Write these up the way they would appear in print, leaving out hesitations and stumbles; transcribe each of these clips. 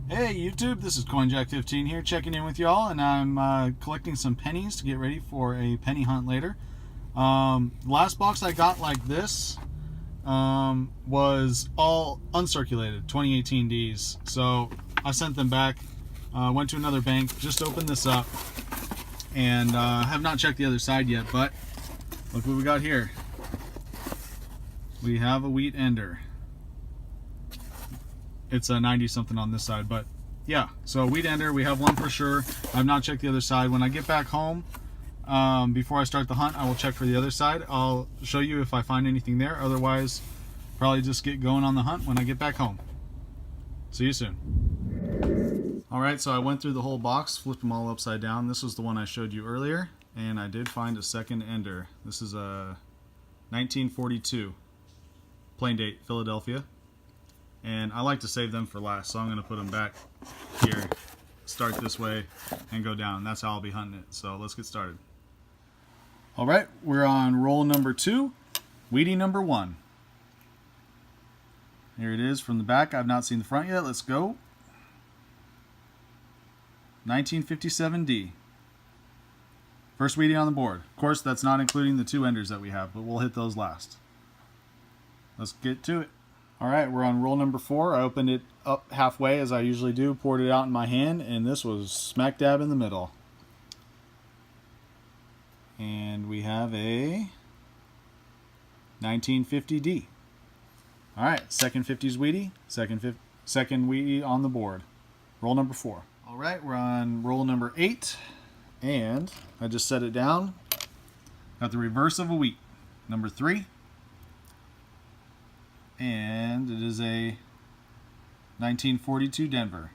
Hey YouTube, this is CoinJack15 here, checking in with y'all, and I'm collecting some pennies to get ready for a penny hunt later. Last box I got like this was all uncirculated 2018 Ds, so I sent them back. Went to another bank, just opened this up, and have not checked the other side yet, but look what we got here. We have a wheat ender. It's a 90 something on this side, but yeah, so wheat ender, we have one for sure. I've not checked the other side. When I get back home, before I start the hunt, I will check for the other side. I'll show you if I find anything there. Otherwise, probably just get going on the hunt when I get back home. See you soon. All right, so I went through the whole box, flipped them all upside down. This was the one I showed you earlier, and I did find a second ender. This is a 1942, plain date, Philadelphia. And I like to save them for last, so I'm going to put them back here, start this way, and go down. That's how I'll be hunting it. So let's get started. All right, we're on roll number 2, Wheatie number 1. Here it is from the back. I've not seen the front yet. Let's go. 1957D. First Wheatie on the board. Of course, that's not including the 2 enders that we have, but we'll hit those last. Let's get to it. All right, we're on roll number 4. I opened it up halfway as I usually do, poured it out in my hand, and this was smack dab in the middle. And we have a 1950D. All right, second 50s Wheatie, second Wheatie on the board. Roll number 4. All right, we're on roll number 8, and I just set it down. Got the reverse of a wheat, number 3. And it is a 1942 Denver.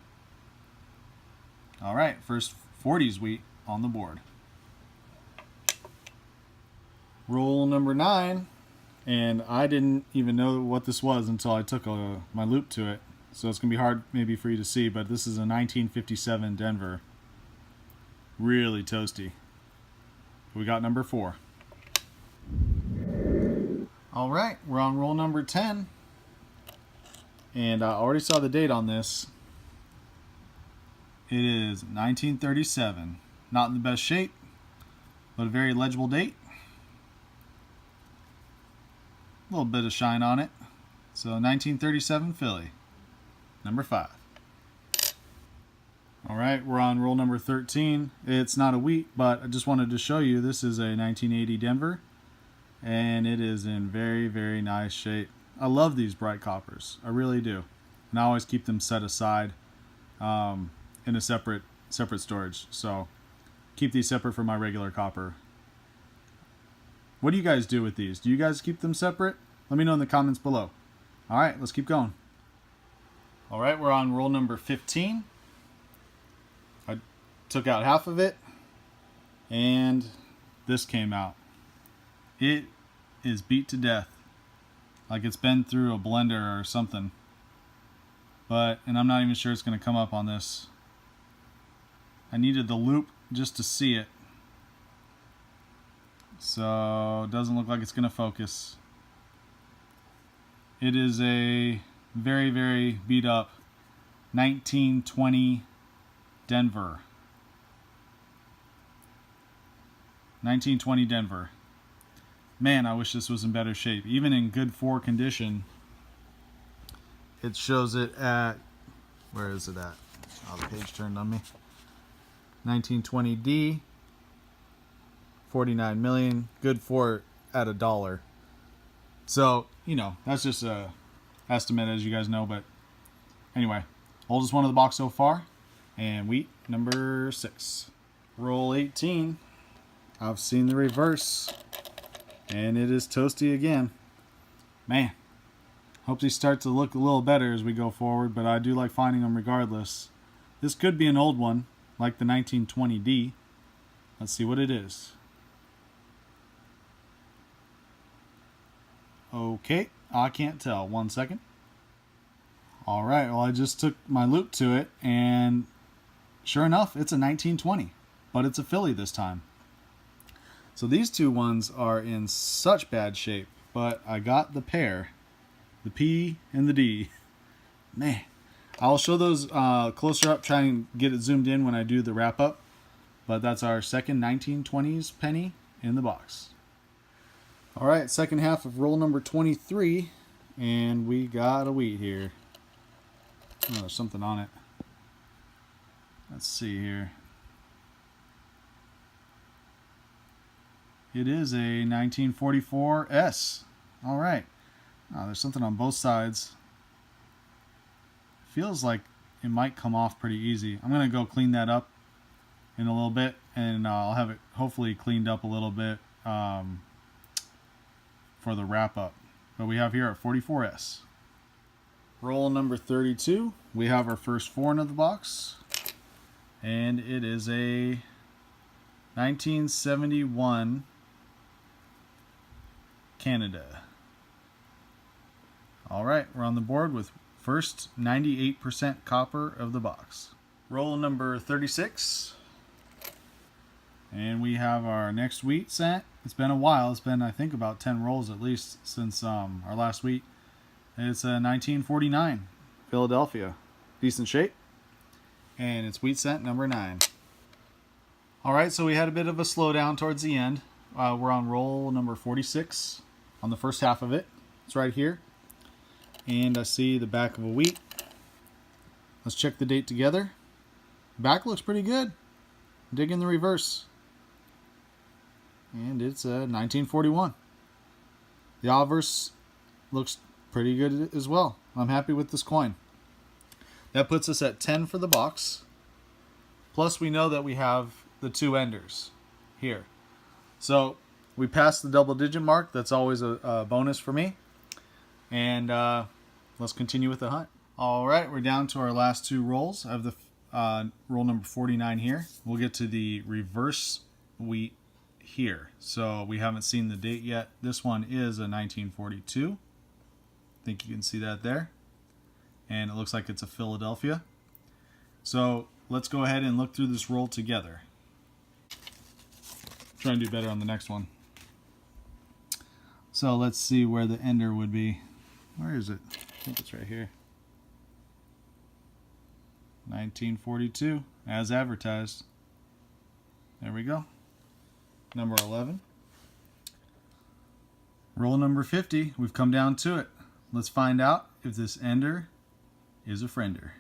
All right, first 40s wheat on the board. Roll number 9, and I didn't even know what this was until I took my loop to it. So it's going to be hard maybe for you to see, but this is a 1957 Denver. Really toasty. We got number 4. All right, we're on roll number 10, and I already saw the date on this. It is 1937. Not in the best shape, but a very legible date. A little bit of shine on it. So 1937 Philly, number 5. All right, we're on roll number 13. It's not a wheat, but I just wanted to show you this is a 1980 Denver. And it is in very, very nice shape. I love these bright coppers. I really do. And I always keep them set aside in a separate storage. So keep these separate from my regular copper. What do you guys do with these? Do you guys keep them separate? Let me know in the comments below. All right, let's keep going. All right, we're on roll number 15. I took out half of it, and this came out. It is beat to death, like it's been through a blender or something. And I'm not even sure it's going to come up on this. I needed the loop just to see it. So it doesn't look like it's going to focus. It is a very, very beat up 1920 Denver. 1920 Denver. Man, I wish this was in better shape. Even in good 4 condition, it shows it at, where is it at? Oh, the page turned on me. 1920D, 49 million, good 4 at $1. So, you know, that's just a estimate, as you guys know, but anyway, oldest one of the box so far, and wheat number 6. Roll 18. I've seen the reverse. And it is toasty again. Man, hope these start to look a little better as we go forward, but I do like finding them regardless. This could be an old one, like the 1920D. Let's see what it is. Okay, I can't tell. 1 second. All right, well, I just took my loop to it, and sure enough, it's a 1920, but it's a Philly this time. So these 2 ones are in such bad shape, but I got the pair, the P and the D. Man, I'll show those closer up, try and get it zoomed in when I do the wrap up. But that's our second 1920s penny in the box. All right, second half of roll number 23, and we got a wheat here. Oh, there's something on it. Let's see here. It is a 1944 S. All right. Oh, there's something on both sides. Feels like it might come off pretty easy. I'm going to go clean that up in a little bit, and I'll have it hopefully cleaned up a little bit for the wrap up. But we have here our 44S. Roll number 32. We have our first foreign of the box, and it is a 1971 Canada. All right, we're on the board with first 98% copper of the box. Roll number 36. And we have our next wheat set. It's been a while. It's been, I think, about 10 rolls at least since our last wheat. It's a 1949 Philadelphia. Decent shape. And it's wheat set number 9. All right, so we had a bit of a slowdown towards the end. We're on roll number 46 on the first half of it. It's right here. And I see the back of a wheat. Let's check the date together. Back looks pretty good. Dig in the reverse. And it's 1941. The obverse looks pretty good as well. I'm happy with this coin. That puts us at 10 for the box. Plus we know that we have the 2 enders here. So we passed the double digit mark. That's always a bonus for me. And let's continue with the hunt. All right, we're down to our last 2 rolls. I have the roll number 49 here. We'll get to the reverse wheat here. So we haven't seen the date yet. This one is a 1942. I think you can see that there. And it looks like it's a Philadelphia. So let's go ahead and look through this roll together. Try and do better on the next one. So let's see where the ender would be. Where is it? I think it's right here. 1942, as advertised. There we go. Number 11. Roll number 50. We've come down to it. Let's find out if this ender is a friender.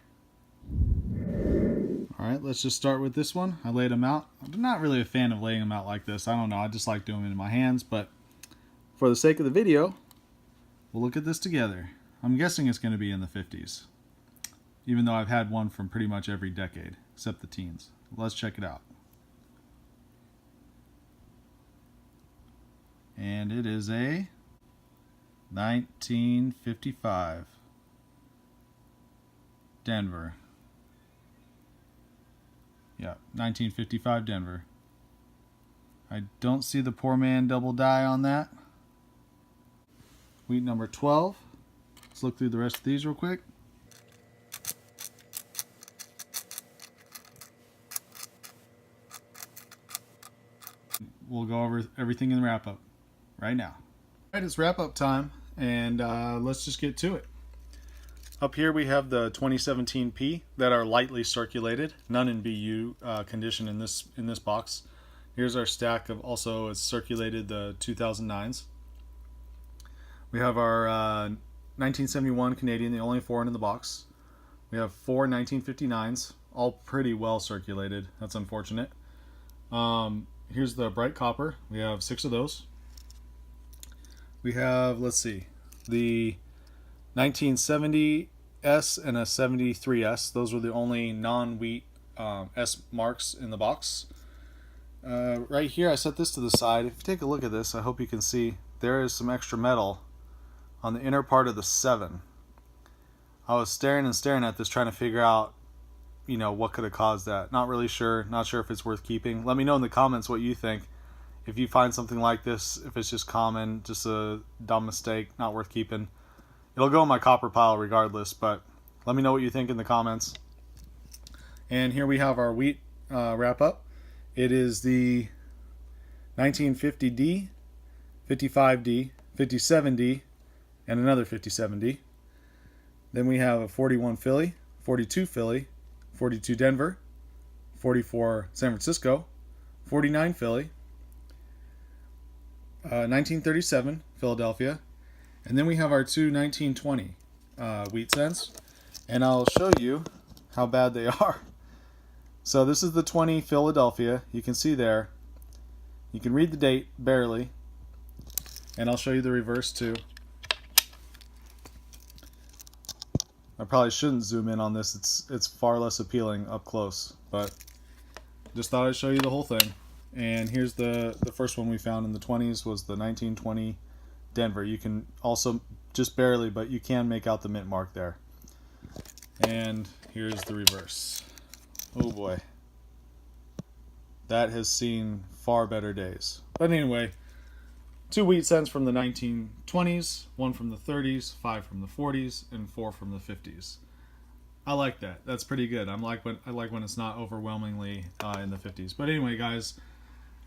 Alright, let's just start with this one. I laid them out. I'm not really a fan of laying them out like this. I don't know. I just like doing them in my hands. But for the sake of the video, we'll look at this together. I'm guessing it's going to be in the 50s. Even though I've had one from pretty much every decade, except the teens. Let's check it out. And it is a 1955 Denver. Yeah, 1955 Denver. I don't see the poor man double die on that. Wheat number 12. Let's look through the rest of these real quick. We'll go over everything in the wrap-up right now. All right, it's wrap-up time, and let's just get to it. Up here we have the 2017P that are lightly circulated, none in BU condition in this box. Here's our stack of also it's circulated the 2009s. We have our 1971 Canadian, the only foreign in the box. We have 4 1959s, all pretty well circulated. That's unfortunate. Here's the bright copper. We have 6 of those. We have, let's see, the 1970S and a 73S. Those were the only non-wheat S marks in the box. Right here, I set this to the side. If you take a look at this, I hope you can see there is some extra metal on the inner part of the 7. I was staring and staring at this, trying to figure out, you know, what could have caused that. Not really sure. Not sure if it's worth keeping. Let me know in the comments what you think. If you find something like this, if it's just common, just a dumb mistake, not worth keeping. It'll go in my copper pile regardless, but let me know what you think in the comments. And here we have our wheat wrap up. It is the 1950D, 55D, 57D, and another 57D. Then we have a 41 Philly, 42 Philly, 42 Denver, 44 San Francisco, 49 Philly, 1937 Philadelphia, and then we have our two 1920 wheat cents, and I'll show you how bad they are. So this is the 20 Philadelphia. You can see there. You can read the date barely, and I'll show you the reverse too. I probably shouldn't zoom in on this. It's far less appealing up close, but just thought I'd show you the whole thing. And here's the first one we found in the 20s was the 1920 Denver. You can also just barely, but you can make out the mint mark there. And here's the reverse. Oh boy. That has seen far better days. But anyway, 2 wheat cents from the 1920s, 1 from the 30s, 5 from the 40s, and 4 from the 50s. I like that. That's pretty good. I like when it's not overwhelmingly in the 50s. But anyway, guys,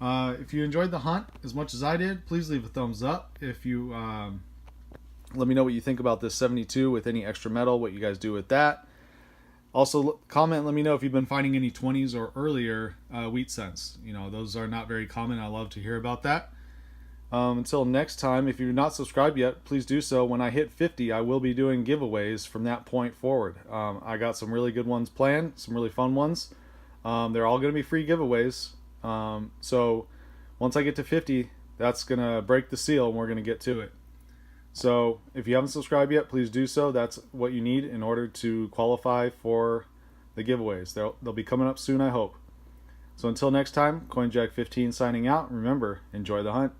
if you enjoyed the hunt as much as I did, please leave a thumbs up. If you let me know what you think about this 72 with any extra metal, what you guys do with that. Also, comment, let me know if you've been finding any 20s or earlier wheat cents. You know, those are not very common. I love to hear about that. Until next time, if you're not subscribed yet, please do so. When I hit 50, I will be doing giveaways from that point forward. I got some really good ones planned, some really fun ones. They're all going to be free giveaways. So once I get to 50, that's going to break the seal and we're going to get to it. So if you haven't subscribed yet, please do so. That's what you need in order to qualify for the giveaways. They'll be coming up soon, I hope. So until next time, CoinJack15 signing out. Remember, enjoy the hunt.